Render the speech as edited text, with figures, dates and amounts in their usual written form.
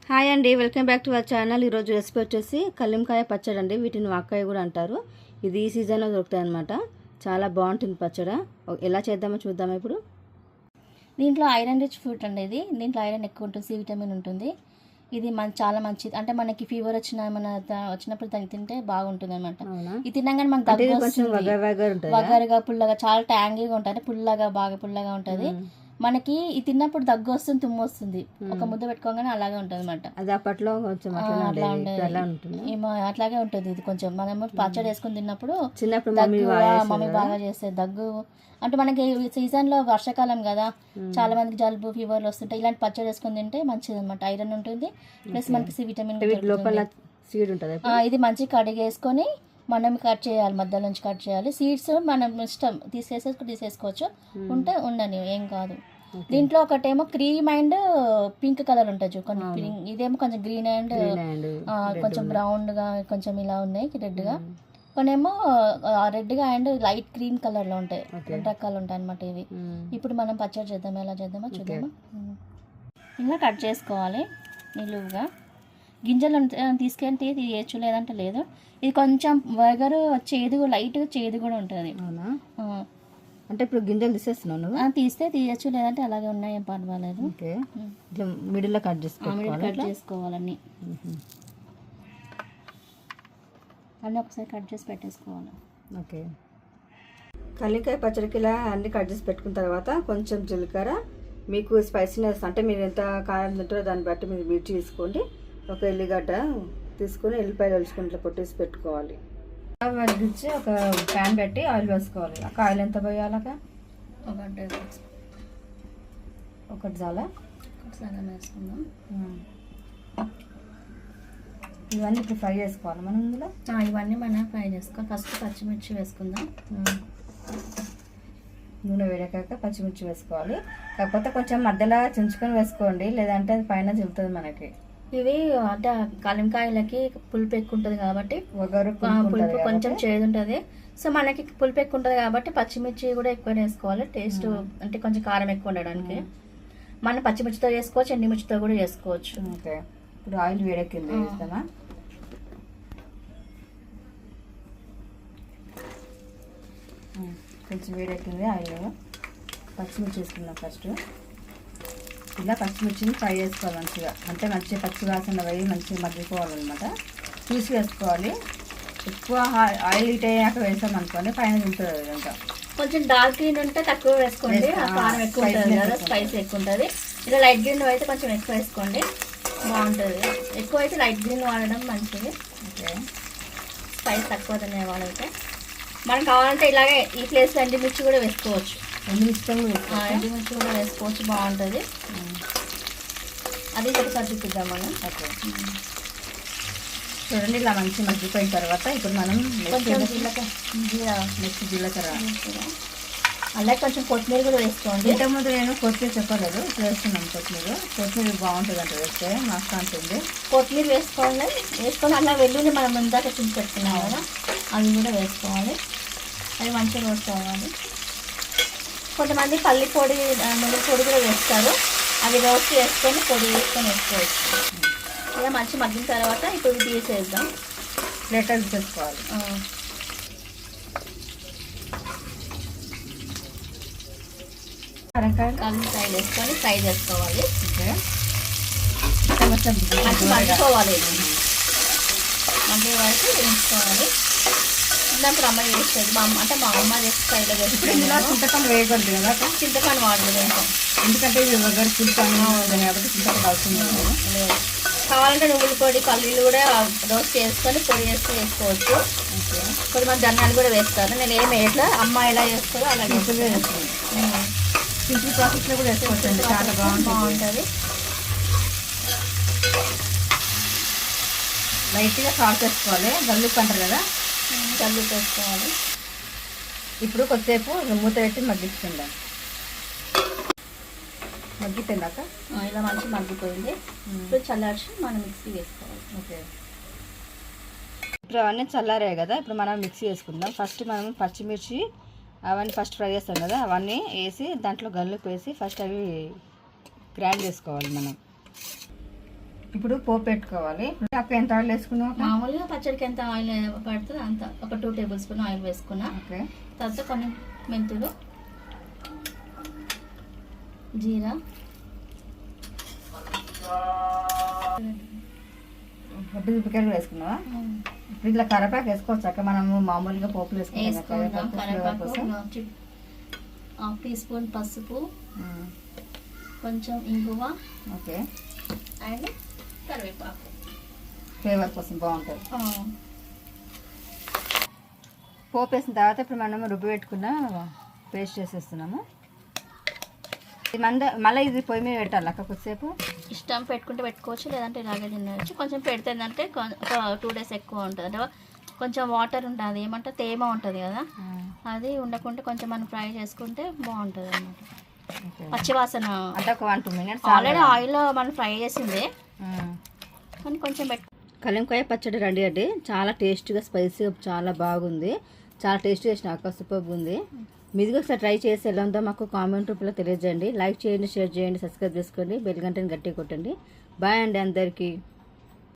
Hi అండి, welcome back to our channel. ఈరోజు recipe వచ్చేసి కలింకాయ పచ్చడి అండి. వీటిని వాక్కాయ కూడా అంటారు. ఇది ఈ సీజన్లో దొరుకుతాయి అన్నమాట. చాలా బాగుంటుంది పచ్చడి. ఎలా చేద్దామో చూద్దామా ఇప్పుడు. దీంట్లో ఐరన్ రిచ్ ఫ్రూట్ అండి. దీంట్లో ఐరన్ ఎక్కువ ఉంటుంది, సి విటమిన్ ఉంటుంది. ఇది చాలా మంచిది. అంటే మనకి ఫీవర్ వచ్చినప్పుడు దాన్ని తింటే బాగుంటుంది అనమాట. ఇది తినగానే మనకు వగరుగా పుల్లగా చాలా ట్యాంగీగా ఉంటుంది. పుల్లగా బాగా పుల్లగా ఉంటుంది. మనకి ఇది తిన్నప్పుడు దగ్గు వస్తుంది, తుమ్ము వస్తుంది. ఒక ముద్ద పెట్టుకోగానే అలాగే ఉంటుంది అనమాట. అది అప్పట్లో అట్లా ఉంటుంది, అట్లాగే ఉంటుంది. ఇది కొంచెం మనం పచ్చడి వేసుకుని తిన్నప్పుడు చిన్నప్పుడు మమ్మీ బాగా చేస్తే దగ్గు అంటే మనకి సీజన్ లో వర్షాకాలం కదా, చాలా మందికి జలుబు ఫీవర్లు వస్తుంటాయి. ఇలాంటి పచ్చడి వేసుకుని తింటే మంచిది అనమాట. ఐరన్ ఉంటుంది, ప్లస్ మనకి సి విటమిన్. ఇది మంచిగా కడిగేసుకొని మనం కట్ చేయాలి, మధ్య నుంచి కట్ చేయాలి. సీడ్స్ మనం ఇష్టం తీసేసుకోవచ్చు, ఉంటే ఉండని ఏం కాదు. దీంట్లో ఒకటేమో క్రీమ్ అండ్ పింక్ కలర్ ఉంటుంది కొన్ని. ఇదేమో కొంచెం గ్రీన్ అండ్ కొంచెం బ్రౌన్ గా కొంచెం ఇలా ఉన్నాయి, రెడ్ గా. కొన్నేమో రెడ్ గా అండ్ లైట్ గ్రీన్ కలర్ లో ఉంటాయి. రెండు రకాలు ఉంటాయి అనమాట ఇవి. ఇప్పుడు మనం పచ్చడి చేద్దాం, ఎలా చేద్దామో చూద్దామా. ఇలా కట్ చేసుకోవాలి నిలువుగా. గింజలు తీసుకెళ్ళి తీయచ్చు, లేదంటే లేదు. ఇది కొంచెం వగరు చేదు, లైట్గా చేదు కూడా ఉంటుంది. అంటే ఇప్పుడు గింజలు తీసేస్తున్నాను, తీస్తే తీయచ్చు, లేదంటే అలాగే ఉన్నాయి, ఏం పర్వాలేదు. మిడిల్లో కట్ చేసుకోవాలన్నీ అన్నీ ఒకసారి కట్ చేసి పెట్టేసుకోవాలి. ఓకే. కలింకాయ పచ్చడికి ఇలా అన్ని కట్ చేసి పెట్టుకున్న తర్వాత కొంచెం జీలకర్ర, మీకు స్పైసీనెస్ అంటే మీరు ఎంత కారం తింటారో దాన్ని బట్టి మీరు మిర్చి తీసుకోండి. ఒక ఎల్లిగడ్డ తీసుకొని ఎల్లిపాయలు ఒలుచుకుంటే కొట్టేసి పెట్టుకోవాలి. వెలిగించి ఒక ప్యాన్ పెట్టి ఆయిల్ వేసుకోవాలి. ఆ ఆయిల్ ఎంత పోయాలక ఒకటి చాలా సగం వేసుకుందాం. ఇవన్నీ ఇప్పుడు ఫ్రై చేసుకోవాలి మనం ఇందులో. ఇవన్నీ మనం ఫ్రై చేసుకోవాలి. ఫస్ట్ పచ్చిమిర్చి వేసుకుందాం. నూనె వేడకాక పచ్చిమిర్చి వేసుకోవాలి. కాకపోతే కొంచెం మధ్యలో చించుకొని వేసుకోండి, లేదంటే అది పైన చిలుతుంది మనకి. ఇవి అంటే కలింకాయలకి పులుపు ఎక్కువ ఉంటుంది కాబట్టి, పులుపు కొంచెం చేదు ఉంటుంది. సో మనకి పులుపు ఎక్కువ ఉంటుంది కాబట్టి పచ్చిమిర్చి కూడా ఎక్కువ వేసుకోవాలి. టేస్ట్ అంటే కొంచెం కారం ఎక్కువ ఉండడానికి. మనం పచ్చిమిర్చితో చేసుకోవచ్చు, ఎండిమిర్చితో కూడా చేసుకోవచ్చు. ఓకే. ఇప్పుడు ఆయిల్ వేడెక్కింది, వేస్తామా. కొంచెం వేడెక్కింది ఆయిల్. పచ్చిమిర్చి వేసుకుందాం ఫస్ట్. ఇలా పచ్చిమిర్చిని ఫ్రై చేసుకోవాలి మంచిగా. అంటే మంచిగా పచ్చి వాసన పోయి మంచిగా మగ్గిపోవాలన్నమాట. చూసి వేసుకోవాలి. ఎక్కువ ఆయిల్ హీట్ అయ్యాక వేసాం అనుకోండి పైన తింటుంది ఇదంతా. కొంచెం డార్క్ గ్రీన్ ఉంటే తక్కువ వేసుకోండి, కారం ఎక్కువ ఉంటుంది కదా, స్పైస్ ఎక్కువ ఉంటుంది. ఇలా లైట్ గ్రీన్ అయితే కొంచెం ఎక్కువ వేసుకోండి, బాగుంటుంది. ఎక్కువ అయితే లైట్ గ్రీన్ వాడడం మంచిది. ఓకే. స్పైస్ తక్కువ తినే వాళ్ళైతే మనం కావాలంటే ఇలాగే ఈ ప్లేస్లో ఎండుమిర్చి కూడా వేసుకోవచ్చు. ఎండుమిర్చి కూడా వేసుకోవచ్చు, బాగుంటుంది. అది ఒకసారి చూపిద్దాం మనం. ఓకే. చూడండి ఇలా మంచి మగ్గిపోయిన తర్వాత ఇప్పుడు మనం కొంచెం జీలకర్ర అలాగే కొంచెం కొత్తిమీర కూడా వేసుకోండి. ఇంతకుముందు నేను కొత్తిమీర చెప్పలేదు, ఇప్పుడు వేస్తున్నాను కొత్తిమీర బాగుంటుంది అంటే వేస్తే మస్తు ఉంటుంది. కొత్తిమీర వేసుకొని అలా వెల్లుల్లి మనం ముందాక చించి పెట్టుకున్నాం కదా, అవి కూడా వేసుకోవాలి. అవి మంచిగా రోస్ట్. కొంతమంది పల్లి పొడి, నువ్వుల పొడి కూడా వేస్తారు. అవి రోస్ట్ చేసుకొని పొడి వేసుకొని వేసుకోవచ్చు. ఇలా మంచి మగ్గిన తర్వాత ఇప్పుడు తీసేద్దాం. ప్లేటర్ తీసేసుకోవాలి. కలింకాయలు వేసుకొని ఫ్రై చేసుకోవాలి. మంచి మగ్గిపోవాలి, మగ్గే వరకు వేసుకోవాలి. చిన్నప్పుడు అమ్మ చేస్తుంది, మా అమ్మ చేసి ఫ్రైలో వేసుకుంటే చింతపండు వేయకూడదు కదా, చింతపండు వాడలేదు ఇంకా. ఎందుకంటే ఇది వగరు చింతపండు కాబట్టి చింతపండు అవసరం లేదు. కావాలంటే నువ్వుల పొడి, పల్లీలు కూడా రోస్ట్ చేసుకొని పొడి చేసి వేసుకోవచ్చు. కొంతమంది ధనియాలు కూడా వేస్తారు. నేను ఏం వేయట్లా, అమ్మ ఎలా చేస్తారో అలా వేస్తాను. సింపుల్ ప్రాసెస్లో కూడా వేసుకోవచ్చు, చాలా బాగుంటుంది. లైట్గా సాల్ట్ వేసుకోవాలి. గల్లుప్పు అంటారు కదా, గల్లుప్పు వేసుకోవాలి. ఇప్పుడు కొద్దిసేపు మూత పెట్టి మగ్గించుకుందాం. మగ్గిపోయిందాక ఇలా మంచి మగ్గిపోయింది. ఇప్పుడు చల్లార్చి మనం మిక్సీ వేసుకోవాలి. ఓకే. ఇప్పుడు అవన్నీ చల్లారాయి కదా, ఇప్పుడు మనం మిక్సీ వేసుకుందాం. ఫస్ట్ మనం పచ్చిమిర్చి అవన్నీ ఫస్ట్ ఫ్రై చేస్తాం కదా, అవన్నీ వేసి దాంట్లో గల్లుప్పు వేసి ఫస్ట్ అవి గ్రైండ్ చేసుకోవాలి మనం. ఇప్పుడు పోపు పెట్టుకోవాలి. అక్క ఎంత ఆయిల్ వేసుకున్నావు? మామూలుగా పచ్చడికి ఎంత ఆయిల్ పడుతుంది అంత, ఒక 2 టేబుల్ స్పూన్ ఆయిల్ వేసుకున్నా. ఓకే. తర్వాత కొన్ని మెంతులు, జీరా, పొట్టు మిరపకాయలు వేసుకున్నావా? ఇప్పుడు ఇట్లా కరివేపాకు వేసుకోవచ్చు అక్క, మనము మామూలుగా పోపులు వేసుకుంటాం. కరివేపాకు, 1/2 టీ స్పూన్ పసుపు, కొంచెం ఇంగువ, ఓకే, అండ్ కరివేపాకు ఫ్లేవర్ కోసం బాగుంటుంది. పోపు వేసిన తర్వాత ఇప్పుడు మనం రుబ్బి పెట్టుకున్న పేస్ట్ వేసేస్తున్నాము. ఇది మళ్ళీ ఇది పొయ్యి మీద పెట్టాలి అక్క కొద్దిసేపు. ఇష్టం పెట్టుకుంటే పెట్టుకోవచ్చు, లేదంటే ఇలాగే తినవచ్చు. కొంచెం పెడితే ఏంటంటే ఒక 2 days ఎక్కువ ఉంటుంది, అంటే కొంచెం వాటర్ ఉంటుంది, ఏమంటే తేమ ఉంటుంది కదా, అది ఉండకుండా కొంచెం మనం ఫ్రై చేసుకుంటే బాగుంటుంది అన్నమాట. పచ్చివాసన అంటే ఒక 1-2 minutes ఆల్రెడీ ఆయిల్లో మనం ఫ్రై చేసింది, కానీ కొంచెం కలింకాయ పచ్చడి రెడీ అండి. చాలా టేస్ట్గా స్పైసీగా చాలా బాగుంది, చాలా టేస్ట్ చేసిన అక్క, సూపర్గా ఉంది. మీరు ఒకసారి ట్రై చేసి ఎలా ఉందో మాకు కామెంట్ రూపంలో తెలియజేయండి. లైక్ చేయండి, షేర్ చేయండి, సబ్స్క్రైబ్ చేసుకోండి, బెల్ గంటని గట్టిగా కొట్టండి. బాయ్ అండి అందరికీ.